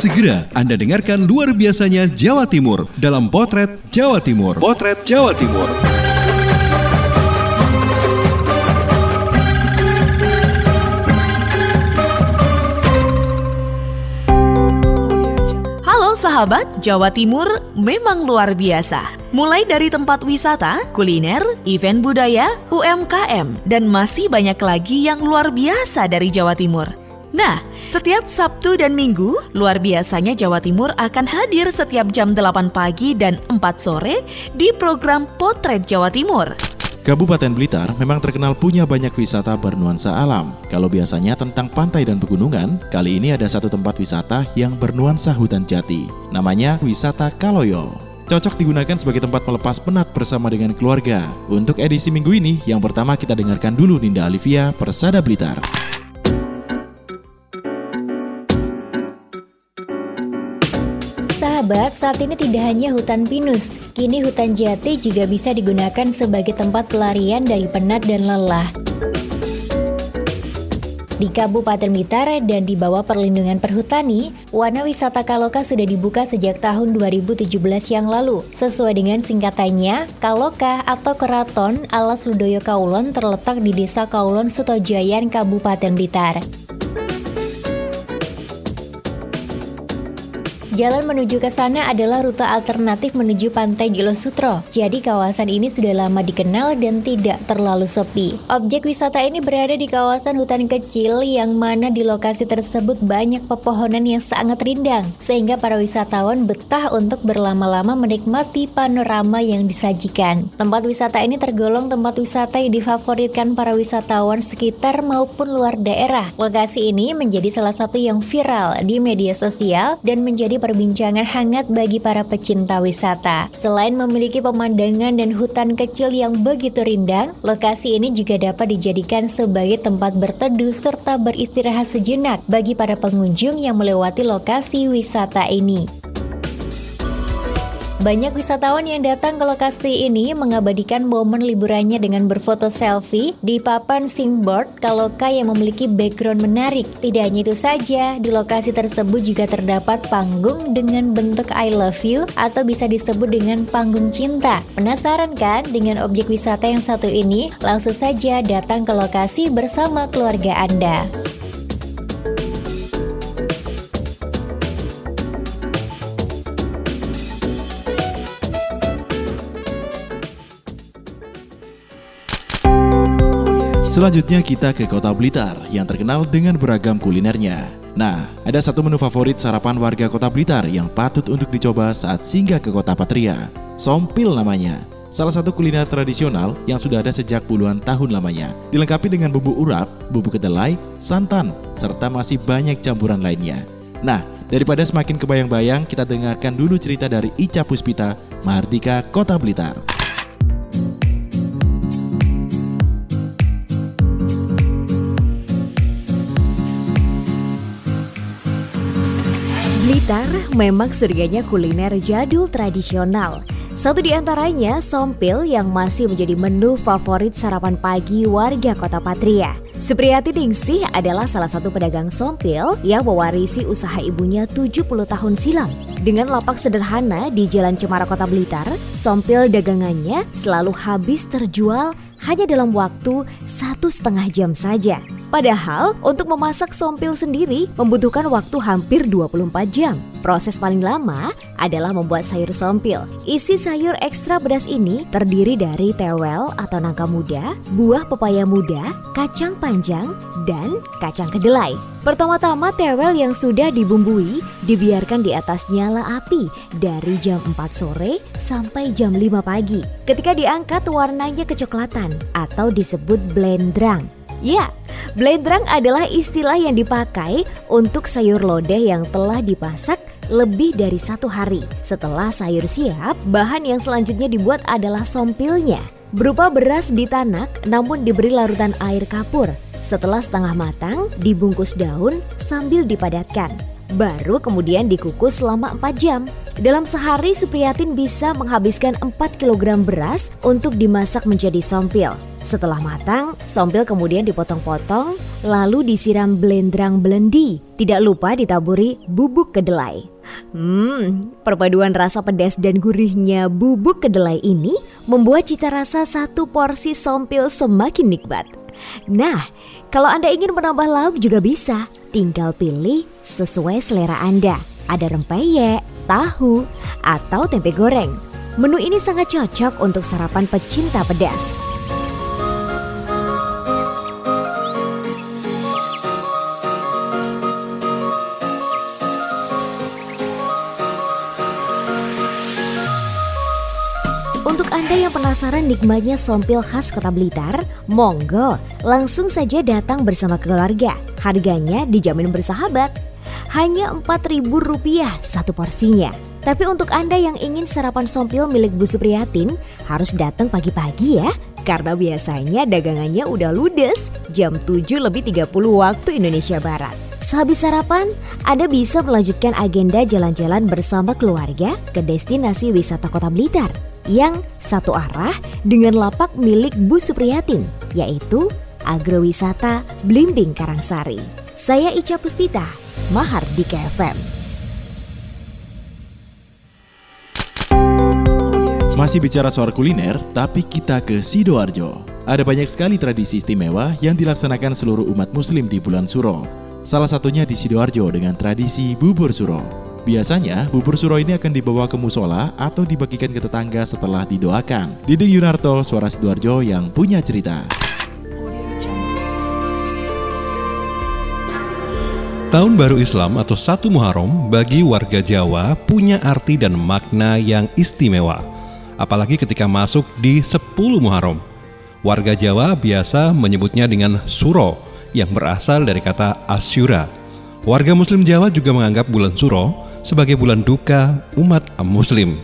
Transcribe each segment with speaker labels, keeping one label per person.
Speaker 1: Segera Anda dengarkan luar biasanya Jawa Timur dalam Potret Jawa Timur. Potret Jawa Timur.
Speaker 2: Halo sahabat, Jawa Timur memang luar biasa. Mulai dari tempat wisata, kuliner, event budaya, UMKM, dan masih banyak lagi yang luar biasa dari Jawa Timur. Nah, setiap Sabtu dan Minggu, luar biasanya Jawa Timur akan hadir setiap jam 8 pagi dan 4 sore di program Potret Jawa Timur.
Speaker 3: Kabupaten Blitar memang terkenal punya banyak wisata bernuansa alam. Kalau biasanya tentang pantai dan pegunungan, kali ini ada satu tempat wisata yang bernuansa hutan jati. Namanya Wisata Kaloyo. Cocok digunakan sebagai tempat melepas penat bersama dengan keluarga. Untuk edisi minggu ini, yang pertama kita dengarkan dulu Ninda Alivia, Persada Blitar.
Speaker 4: Sahabat, saat ini tidak hanya hutan pinus, kini hutan jati juga bisa digunakan sebagai tempat pelarian dari penat dan lelah. Di Kabupaten Blitar dan di bawah perlindungan perhutani, Wana Wisata Kaloka sudah dibuka sejak tahun 2017 yang lalu. Sesuai dengan singkatannya, Kaloka atau Keraton Alas Ludoyo Kaulon terletak di Desa Kaulon, Sutojayan, Kabupaten Blitar. Jalan menuju ke sana adalah rute alternatif menuju Pantai Jolosutro. Jadi kawasan ini sudah lama dikenal dan tidak terlalu sepi. Objek wisata ini berada di kawasan hutan kecil yang mana di lokasi tersebut banyak pepohonan yang sangat rindang, sehingga para wisatawan betah untuk berlama-lama menikmati panorama yang disajikan. Tempat wisata ini tergolong tempat wisata yang difavoritkan para wisatawan sekitar maupun luar daerah. Lokasi ini menjadi salah satu yang viral di media sosial dan menjadi perbincangan hangat bagi para pecinta wisata. Selain memiliki pemandangan dan hutan kecil yang begitu rindang, lokasi ini juga dapat dijadikan sebagai tempat berteduh serta beristirahat sejenak bagi para pengunjung yang melewati lokasi wisata ini. Banyak wisatawan yang datang ke lokasi ini mengabadikan momen liburannya dengan berfoto selfie di papan singboard Kaloka yang memiliki background menarik. Tidak hanya itu saja, di lokasi tersebut juga terdapat panggung dengan bentuk I love you atau bisa disebut dengan panggung cinta. Penasaran kan dengan objek wisata yang satu ini? Langsung saja datang ke lokasi bersama keluarga Anda.
Speaker 3: Selanjutnya kita ke Kota Blitar yang terkenal dengan beragam kulinernya. Nah, ada satu menu favorit sarapan warga Kota Blitar yang patut untuk dicoba saat singgah ke Kota Patria. Sompil namanya. Salah satu kuliner tradisional yang sudah ada sejak puluhan tahun lamanya. Dilengkapi dengan bumbu urap, bumbu kedelai, santan, serta masih banyak campuran lainnya. Nah, daripada semakin kebayang-bayang, kita dengarkan dulu cerita dari Ica Puspita, Mahardika, Kota Blitar.
Speaker 5: Blitar memang surganya kuliner jadul tradisional. Satu di antaranya sompil yang masih menjadi menu favorit sarapan pagi warga Kota Patria. Supriyati Ningsih adalah salah satu pedagang sompil yang mewarisi usaha ibunya 70 tahun silam. Dengan lapak sederhana di Jalan Cemara Kota Blitar, sompil dagangannya selalu habis terjual hanya dalam waktu 1,5 jam saja. Padahal untuk memasak sompil sendiri membutuhkan waktu hampir 24 jam. Proses paling lama adalah membuat sayur sompil. Isi sayur ekstra pedas ini terdiri dari tewel atau nangka muda, buah pepaya muda, kacang panjang, dan kacang kedelai. Pertama-tama tewel yang sudah dibumbui dibiarkan di atas nyala api dari jam 4 sore sampai jam 5 pagi. Ketika diangkat warnanya kecoklatan atau disebut blendrang. Ya, blendrang adalah istilah yang dipakai untuk sayur lodeh yang telah dipasak lebih dari 1 hari. Setelah sayur siap, bahan yang selanjutnya dibuat adalah sompilnya. Berupa beras ditanak namun diberi larutan air kapur. Setelah setengah matang, dibungkus daun sambil dipadatkan. Baru kemudian dikukus selama 4 jam. Dalam sehari Supriyatin bisa menghabiskan 4 kg beras untuk dimasak menjadi sompil. Setelah matang, sompil kemudian dipotong-potong lalu disiram blendrang blendi. Tidak lupa ditaburi bubuk kedelai. Perpaduan rasa pedas dan gurihnya bubuk kedelai ini membuat cita rasa satu porsi sompil semakin nikmat. Nah, kalau Anda ingin menambah lauk juga bisa. Tinggal pilih sesuai selera Anda. Ada rempeyek, tahu, atau tempe goreng. Menu ini sangat cocok untuk sarapan pecinta pedas. Untuk Anda yang penasaran nikmatnya sompil khas Kota Blitar, monggo langsung saja datang bersama keluarga. Harganya dijamin bersahabat. Hanya Rp4.000 satu porsinya. Tapi untuk Anda yang ingin sarapan sompil milik Bu Supriyatin, harus datang pagi-pagi ya. Karena biasanya dagangannya udah ludes jam 7:30 waktu Indonesia Barat. Sehabis sarapan, Anda bisa melanjutkan agenda jalan-jalan bersama keluarga ke destinasi wisata Kota Blitar yang satu arah dengan lapak milik Bu Supriyatin, yaitu Agrowisata Blimbing Karangsari. Saya Ica Puspita, Mahardika FM.
Speaker 3: Masih bicara soal kuliner, tapi kita ke Sidoarjo. Ada banyak sekali tradisi istimewa yang dilaksanakan seluruh umat muslim di bulan Suro. Salah satunya di Sidoarjo dengan tradisi bubur suro. Biasanya, bubur suro ini akan dibawa ke musola atau dibagikan ke tetangga setelah didoakan. Diding Yunarto, Suara Sidoarjo yang punya cerita.
Speaker 1: Tahun Baru Islam atau 1 Muharram bagi warga Jawa punya arti dan makna yang istimewa. Apalagi ketika masuk di 10 Muharram. Warga Jawa biasa menyebutnya dengan Suro yang berasal dari kata Asyura. Warga Muslim Jawa juga menganggap bulan Suro sebagai bulan duka umat Muslim.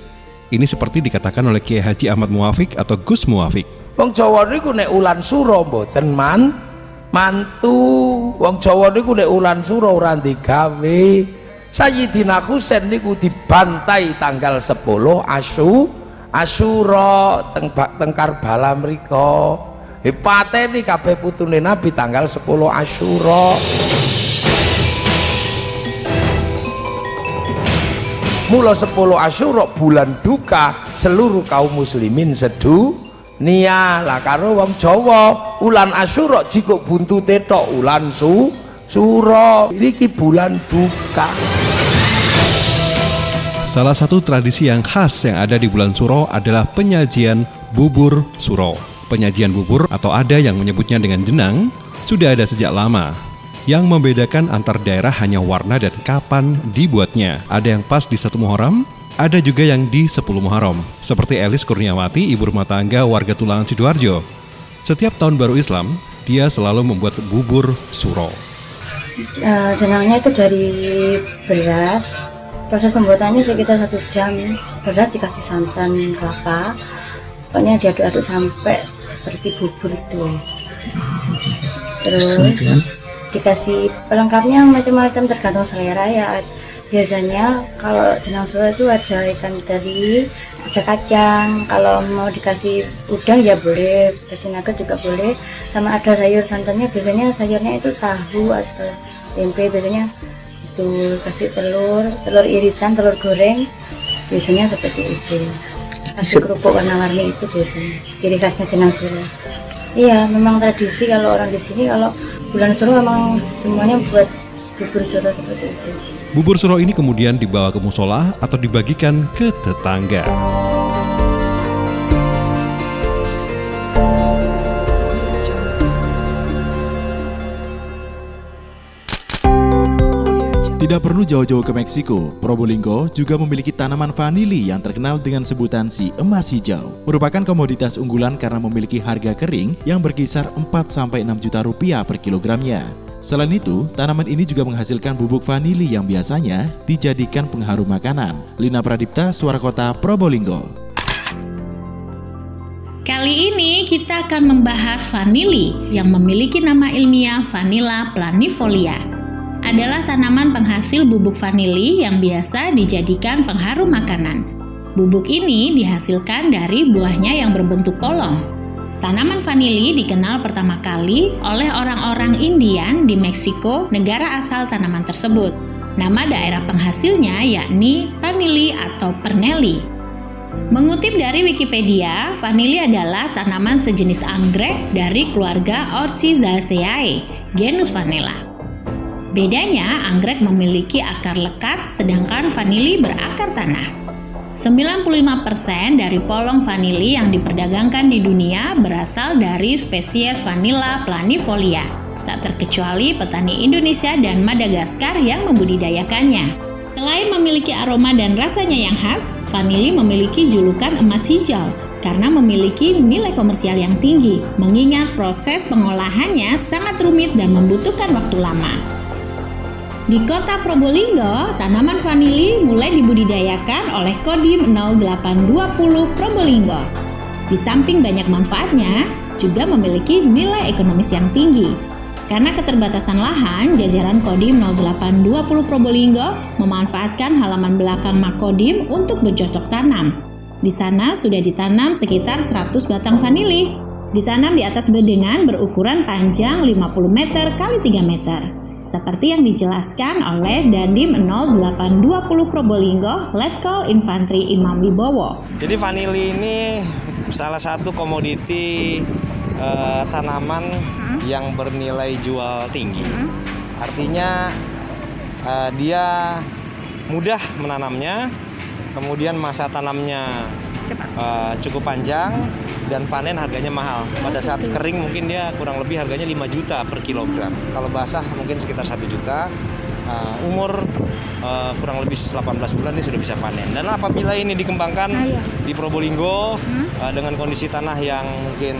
Speaker 1: Ini seperti dikatakan oleh Kiai Haji Ahmad Muwafiq atau Gus Muwafiq.
Speaker 6: Wong Jawa niku nek ulan Suro mboten mantu. Wong Jawa niku nek ulan Suro ora digawe. Sayyidina Husain niku dibantai tanggal 10 Asyura teng Karbala mriko. Dipateni kabeh putune Nabi tanggal 10 Asyura. Mula 10 Asyura bulan duka seluruh kaum muslimin sedunia. Lah karo wong Jawa ulan Asyura jikuk buntute tok ulan Suro. Iki bulan duka.
Speaker 1: Salah satu tradisi yang khas yang ada di bulan Suro adalah penyajian bubur Suro. Penyajian bubur atau ada yang menyebutnya dengan jenang sudah ada sejak lama. Yang membedakan antar daerah hanya warna dan kapan dibuatnya. Ada yang pas di 1 Muharram, ada juga yang di 10 Muharram. Seperti Elis Kurniawati, ibu rumah tangga warga Tulangan Sidoarjo. Setiap tahun baru Islam, dia selalu membuat bubur Suro.
Speaker 7: Jenangnya itu dari beras. Proses pembuatannya sekitar 1 jam. Beras dikasih santan kelapa. Pokoknya diaduk-aduk sampai seperti bubur itu. Terus dikasih pelengkapnya macam-macam tergantung selera ya. Biasanya kalau jenang Suro itu ada ikan teri, ada kacang. Kalau mau dikasih udang ya boleh, kasih nugget juga boleh. Sama ada sayur santannya, biasanya sayurnya itu tahu atau tempe. Biasanya itu kasih telur irisan, telur goreng. Biasanya seperti itu. Kasih kerupuk warna-warni itu biasanya. Ciri khasnya jenang Suro. Iya, memang tradisi kalau orang di sini kalau bulan Suro memang semuanya buat bubur Suro seperti itu.
Speaker 1: Bubur Suro ini kemudian dibawa ke musola atau dibagikan ke tetangga.
Speaker 3: Tidak perlu jauh-jauh ke Meksiko, Probolinggo juga memiliki tanaman vanili yang terkenal dengan sebutan si emas hijau. Merupakan komoditas unggulan karena memiliki harga kering yang berkisar 4-6 juta rupiah per kilogramnya. Selain itu, tanaman ini juga menghasilkan bubuk vanili yang biasanya dijadikan pengharum makanan. Lina Pradipta, Suara Kota, Probolinggo.
Speaker 8: Kali ini kita akan membahas vanili yang memiliki nama ilmiah Vanilla planifolia. Adalah tanaman penghasil bubuk vanili yang biasa dijadikan pengharum makanan. Bubuk ini dihasilkan dari buahnya yang berbentuk polong. Tanaman vanili dikenal pertama kali oleh orang-orang Indian di Meksiko, negara asal tanaman tersebut. Nama daerah penghasilnya yakni Vanili atau Pernely. Mengutip dari Wikipedia, vanili adalah tanaman sejenis anggrek dari keluarga Orchidaceae, genus Vanilla. Bedanya, anggrek memiliki akar lekat sedangkan vanili berakar tanah. 95% dari polong vanili yang diperdagangkan di dunia berasal dari spesies Vanilla planifolia, tak terkecuali petani Indonesia dan Madagaskar yang membudidayakannya. Selain memiliki aroma dan rasanya yang khas, vanili memiliki julukan emas hijau karena memiliki nilai komersial yang tinggi, mengingat proses pengolahannya sangat rumit dan membutuhkan waktu lama. Di kota Probolinggo, tanaman vanili mulai dibudidayakan oleh Kodim 0820 Probolinggo. Di samping banyak manfaatnya, juga memiliki nilai ekonomis yang tinggi. Karena keterbatasan lahan, jajaran Kodim 0820 Probolinggo memanfaatkan halaman belakang Makodim untuk bercocok tanam. Di sana sudah ditanam sekitar 100 batang vanili. Ditanam di atas bedengan berukuran panjang 50 meter x 3 meter. Seperti yang dijelaskan oleh Dandim 0820 Probolinggo, Letkol Infantri Imam Wibowo.
Speaker 9: Jadi vanili ini salah satu komoditi tanaman yang bernilai jual tinggi. Artinya dia mudah menanamnya, kemudian masa tanamnya cukup panjang, dan panen harganya mahal. Pada saat kering mungkin dia kurang lebih harganya 5 juta per kilogram. Kalau basah mungkin sekitar 1 juta. Umur kurang lebih 18 bulan dia sudah bisa panen. Dan apabila ini dikembangkan di Probolinggo dengan kondisi tanah yang mungkin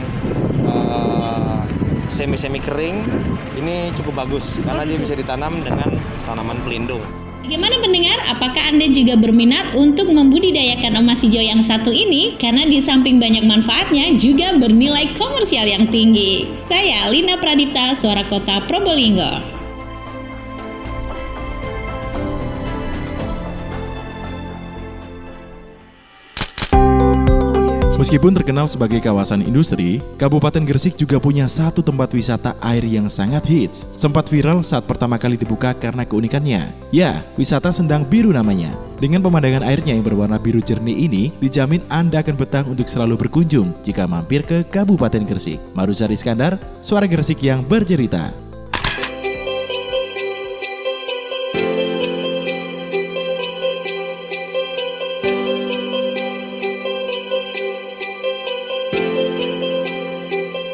Speaker 9: semi kering, ini cukup bagus karena dia bisa ditanam dengan tanaman pelindung.
Speaker 8: Bagaimana pendengar? Apakah Anda juga berminat untuk membudidayakan emas hijau yang satu ini? Karena di samping banyak manfaatnya, juga bernilai komersial yang tinggi. Saya Lina Pradipta, Suara Kota Probolinggo.
Speaker 3: Meskipun terkenal sebagai kawasan industri, Kabupaten Gresik juga punya satu tempat wisata air yang sangat hits. Sempat viral saat pertama kali dibuka karena keunikannya. Ya, wisata Sendang Biru namanya. Dengan pemandangan airnya yang berwarna biru jernih ini, dijamin Anda akan betah untuk selalu berkunjung jika mampir ke Kabupaten Gresik. Maruzari Iskandar, Suara Gresik yang bercerita.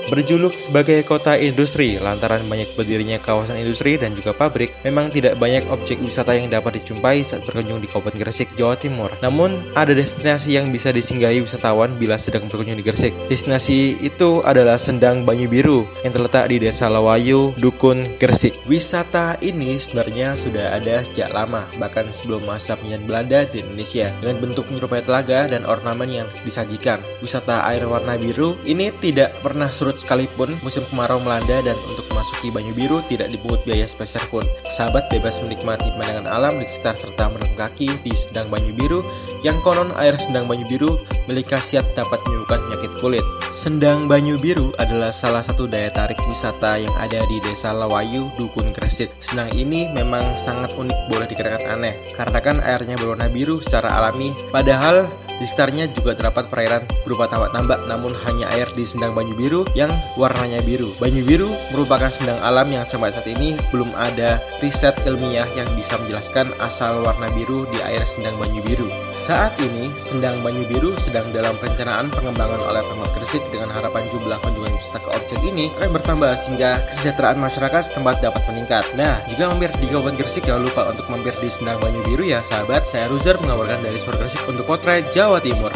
Speaker 10: Berjuluk sebagai kota industri lantaran banyak berdirinya kawasan industri dan juga pabrik, memang tidak banyak objek wisata yang dapat dijumpai saat berkunjung di Kabupaten Gresik, Jawa Timur. Namun, ada destinasi yang bisa disinggahi wisatawan bila sedang berkunjung di Gresik. Destinasi itu adalah Sendang Banyu Biru yang terletak di Desa Lawayu, Dukun, Gresik. Wisata ini sebenarnya sudah ada sejak lama, bahkan sebelum masa penjajahan Belanda di Indonesia, dengan bentuk menyerupai telaga dan ornamen yang disajikan. Wisata air warna biru ini tidak pernah surut sekalipun musim kemarau melanda, dan untuk memasuki Banyu Biru tidak dipungut biaya sepeser pun. Sahabat bebas menikmati pemandangan alam di sekitar serta merendam kaki di Sendang Banyu Biru, yang konon air Sendang Banyu Biru milik khasiat dapat menyembuhkan penyakit kulit. Sendang Banyu Biru adalah salah satu daya tarik wisata yang ada di Desa Lawayu, Dukun, Gresik. Sendang ini memang sangat unik, boleh dikatakan aneh, karena kan airnya berwarna biru secara alami, padahal di sekitarnya juga terdapat perairan berupa tambak-tambak, namun hanya air di Sendang Banyu Biru yang warnanya biru. Banyu Biru merupakan sendang alam yang sampai saat ini belum ada riset ilmiah yang bisa menjelaskan asal warna biru di air Sendang Banyu Biru. Saat ini, Sendang Banyu Biru sedang dalam perencanaan pengembangan oleh Pemkot Gresik dengan harapan jumlah kunjungan wisata ke objek ini akan bertambah sehingga kesejahteraan masyarakat setempat dapat meningkat. Nah, jika mampir di Kabupaten Gresik, jangan lupa untuk mampir di Sendang Banyu Biru ya sahabat. Saya Ruzer mengabarkan dari Suara Gresik untuk Potret Jawa Timur.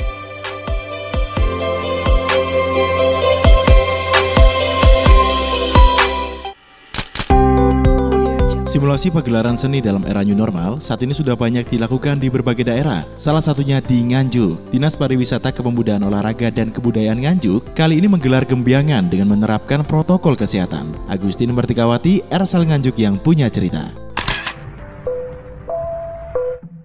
Speaker 3: Simulasi pagelaran seni dalam era new normal saat ini sudah banyak dilakukan di berbagai daerah. Salah satunya di Nganjuk. Dinas Pariwisata Kepemudaan Olahraga dan Kebudayaan Nganjuk kali ini menggelar gembiangan dengan menerapkan protokol kesehatan. Agustin Mertikawati, RSL Nganjuk yang punya cerita.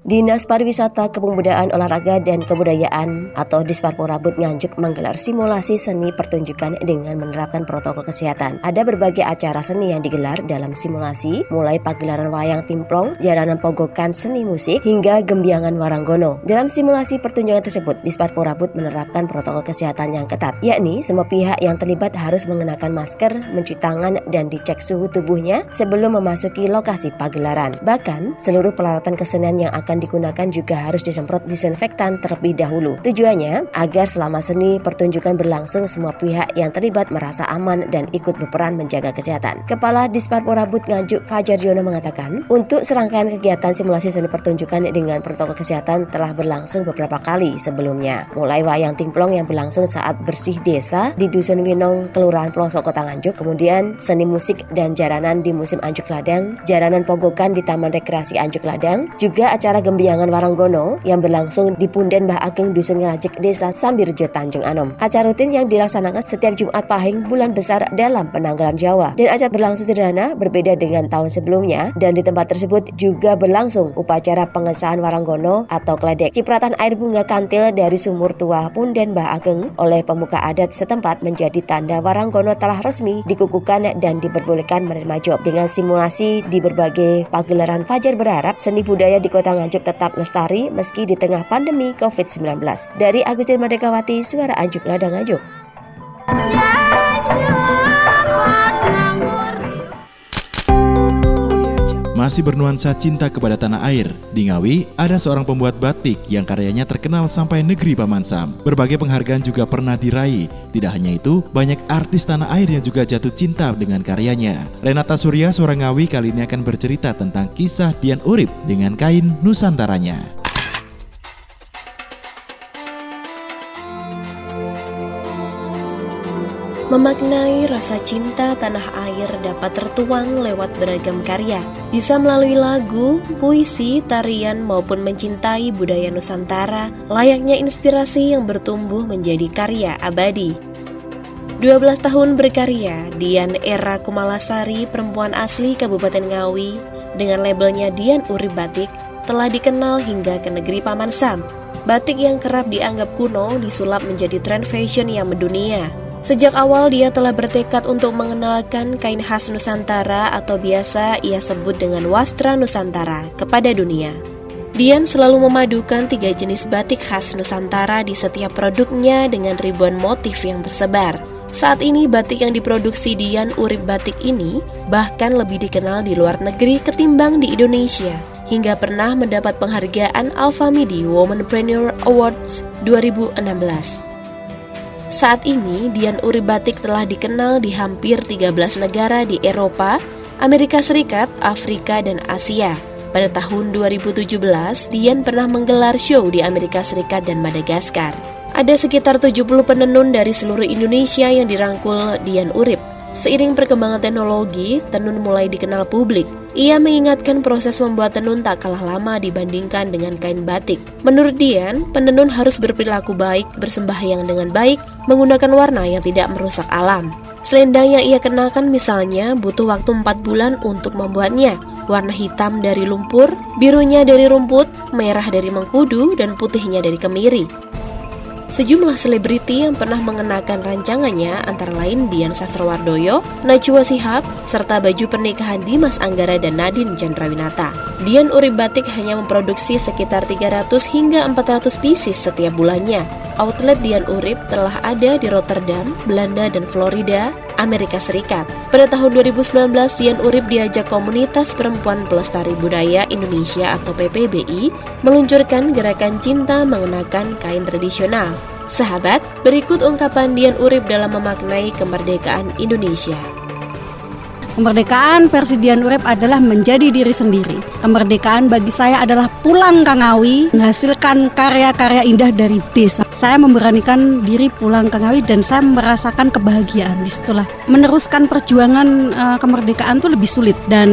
Speaker 11: Dinas Pariwisata, Kepemudaan, Olahraga dan Kebudayaan atau Disparporabud Nganjuk menggelar simulasi seni pertunjukan dengan menerapkan protokol kesehatan. Ada berbagai acara seni yang digelar dalam simulasi, mulai pagelaran wayang timplong, jaranan pogokan seni musik, hingga gembiangan waranggono. Dalam simulasi pertunjukan tersebut, Disparporabud menerapkan protokol kesehatan yang ketat, yakni semua pihak yang terlibat harus mengenakan masker, mencuci tangan, dan dicek suhu tubuhnya sebelum memasuki lokasi pagelaran. Bahkan, seluruh peralatan kesenian yang akan digunakan juga harus disemprot disinfektan terlebih dahulu. Tujuannya agar selama seni pertunjukan berlangsung semua pihak yang terlibat merasa aman dan ikut berperan menjaga kesehatan. Kepala Disparporabud Nganjuk Fajar Yono mengatakan, untuk serangkaian kegiatan simulasi seni pertunjukan dengan protokol kesehatan telah berlangsung beberapa kali sebelumnya. Mulai wayang timplong yang berlangsung saat bersih desa di Dusun Winong, Kelurahan Pelosok, Kota Nganjuk, kemudian seni musik dan jaranan di musim Anjuk Ladang, jaranan pogokan di Taman Rekreasi Anjuk Ladang, juga acara gembiangan waranggono yang berlangsung di Punden Mbah Ageng Dusun Ngelajek Desa Sambirjo Tanjung Anom. Acara rutin yang dilaksanakan setiap Jumat Pahing bulan besar dalam penanggalan Jawa, dan acara berlangsung sederhana berbeda dengan tahun sebelumnya, dan di tempat tersebut juga berlangsung upacara pengesahan waranggono atau kledek. Cipratan air bunga kantil dari sumur tua Punden Mbah Ageng oleh pemuka adat setempat menjadi tanda waranggono telah resmi dikukuhkan dan diperbolehkan menerima job. Dengan simulasi di berbagai pagelaran, Fajar berharap seni budaya di Kota Nganjuk tetap lestari meski di tengah pandemi COVID-19. Dari Agustin Merdekawati, Suara Anjuk Ladang Nganjuk.
Speaker 3: Masih bernuansa cinta kepada tanah air, di Ngawi ada seorang pembuat batik yang karyanya terkenal sampai negeri Paman Sam. Berbagai penghargaan juga pernah diraih. Tidak hanya itu, banyak artis tanah air yang juga jatuh cinta dengan karyanya. Renata Surya, seorang Ngawi, kali ini akan bercerita tentang kisah Dian Urip dengan kain Nusantaranya.
Speaker 12: Memaknai rasa cinta tanah air dapat tertuang lewat beragam karya, bisa melalui lagu, puisi, tarian, maupun mencintai budaya Nusantara, layaknya inspirasi yang bertumbuh menjadi karya abadi. 12 tahun berkarya, Dian Era Kumalasari, perempuan asli Kabupaten Ngawi, dengan labelnya Dian Urip Batik, telah dikenal hingga ke negeri Paman Sam. Batik yang kerap dianggap kuno disulap menjadi tren fashion yang mendunia. Sejak awal dia telah bertekad untuk mengenalkan kain khas Nusantara atau biasa ia sebut dengan wastra Nusantara kepada dunia. Dian selalu memadukan 3 jenis batik khas Nusantara di setiap produknya dengan ribuan motif yang tersebar. Saat ini batik yang diproduksi Dian Urip Batik ini bahkan lebih dikenal di luar negeri ketimbang di Indonesia, hingga pernah mendapat penghargaan Alfamidi Womanpreneur Awards 2016. Saat ini, Dian Urip Batik telah dikenal di hampir 13 negara di Eropa, Amerika Serikat, Afrika, dan Asia. Pada tahun 2017, Dian pernah menggelar show di Amerika Serikat dan Madagaskar. Ada sekitar 70 penenun dari seluruh Indonesia yang dirangkul Dian Urip. Seiring perkembangan teknologi, tenun mulai dikenal publik. Ia mengingatkan proses membuat tenun tak kalah lama dibandingkan dengan kain batik. Menurut Dian, penenun harus berperilaku baik, bersembahyang dengan baik, menggunakan warna yang tidak merusak alam. Selendang yang ia kenakan misalnya butuh waktu 4 bulan untuk membuatnya. Warna hitam dari lumpur, birunya dari rumput, merah dari mengkudu, dan putihnya dari kemiri. Sejumlah selebriti yang pernah mengenakan rancangannya antara lain Dian Sastrowardoyo, Najwa Shihab, serta baju pernikahan Dimas Anggara dan Nadine Chandrawinata. Dian Urip Batik hanya memproduksi sekitar 300 hingga 400 pieces setiap bulannya. Outlet Dian Urip telah ada di Rotterdam, Belanda, dan Florida, Amerika Serikat. Pada tahun 2019, Dian Urip diajak Komunitas Perempuan Pelestari Budaya Indonesia atau PPBI meluncurkan gerakan cinta mengenakan kain tradisional. Sahabat, berikut ungkapan Dian Urip dalam memaknai kemerdekaan Indonesia.
Speaker 13: Kemerdekaan versi Dian Urip adalah menjadi diri sendiri. Kemerdekaan bagi saya adalah pulang ke Ngawi, menghasilkan karya-karya indah dari desa. Saya memberanikan diri pulang ke Ngawi dan saya merasakan kebahagiaan. Disitulah meneruskan perjuangan kemerdekaan itu lebih sulit, dan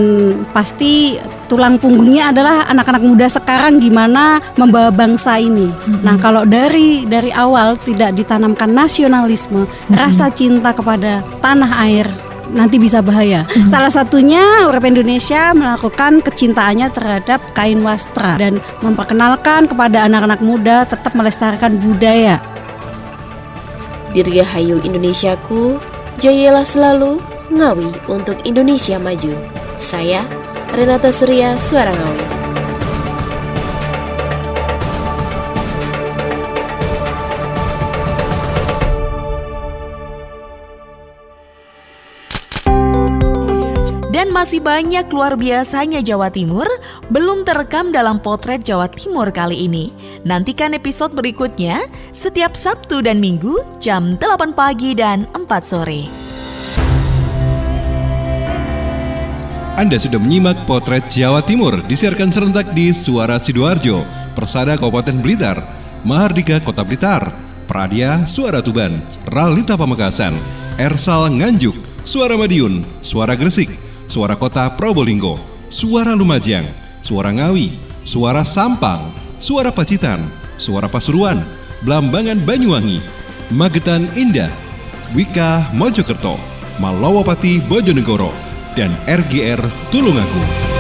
Speaker 13: pasti tulang punggungnya adalah anak-anak muda sekarang gimana membawa bangsa ini. Nah, kalau dari awal tidak ditanamkan nasionalisme, rasa cinta kepada tanah air, nanti bisa bahaya. Salah satunya Urip Indonesia melakukan kecintaannya terhadap kain wastra dan memperkenalkan kepada anak-anak muda tetap melestarikan budaya.
Speaker 12: Dirgahayu Indonesiaku, jayalah selalu, Ngawi untuk Indonesia maju. Saya Renata Surya, Suara Ngawi.
Speaker 2: Dan masih banyak luar biasanya Jawa Timur belum terekam dalam potret Jawa Timur kali ini. Nantikan episode berikutnya setiap Sabtu dan Minggu jam 8 pagi dan 4 sore.
Speaker 1: Anda sudah menyimak potret Jawa Timur disiarkan serentak di Suara Sidoarjo, Persada Kabupaten Blitar, Mahardika Kota Blitar, Pradia Suara Tuban, Ralita Pamekasan, Ersal Nganjuk, Suara Madiun, Suara Gresik, Suara Kota Probolinggo, Suara Lumajang, Suara Ngawi, Suara Sampang, Suara Pacitan, Suara Pasuruan, Blambangan Banyuwangi, Magetan Indah, Wika Mojokerto, Malawapati Bojonegoro, dan RGR Tulungagung.